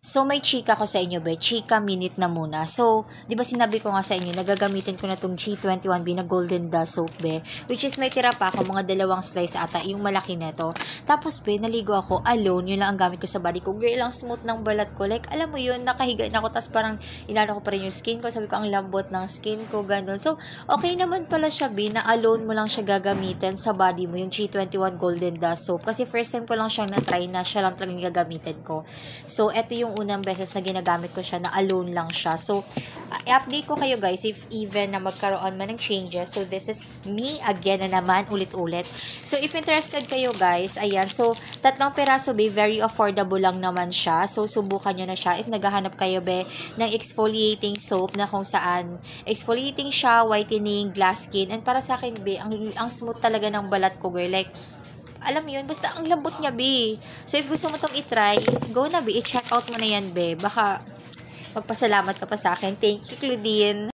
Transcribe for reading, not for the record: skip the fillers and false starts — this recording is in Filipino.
So, may chika ko sa inyo, be. Chika minute na muna. So, di ba sinabi ko nga sa inyo, nagagamitin ko na tong G21B na Golden Dust Soap, be. Which is, may tira pa ako, mga 2 slice ata, yung malaki neto. Tapos, be, naligo ako alone. Yun lang ang gamit ko sa body ko. Girl, ang smooth ng balat ko. Like, alam mo yun, nakahiga na ako. Tapos, parang, inano ko pa rin yung skin ko. Sabi ko, ang lambot ng skin ko, ganun. So, okay naman pala siya, be, na alone mo lang siya gagamitin sa body mo, yung G21 Golden Dust Soap. Kasi, first time ko lang siyang na-try na siya lang talagang gagamitin ko. So, eto yung unang beses na ginagamit ko siya na alone lang siya. So, i-update ko kayo guys if even na magkaroon man ng changes. So, this is me again na naman, ulit-ulit. So, if interested kayo guys, ayan. So, 3 peraso be, very affordable lang naman siya. So, subukan nyo na siya. If naghahanap kayo be ng exfoliating soap na kung saan exfoliating siya, whitening, glass skin. And para sa akin be, ang smooth talaga ng balat ko girl. Like, alam mo yun, basta ang lambot niya, be. So, if gusto mo tong i-try, go na, be. I-check out mo na yan, be. Baka magpasalamat ka pa sa akin. Thank you, Claudine.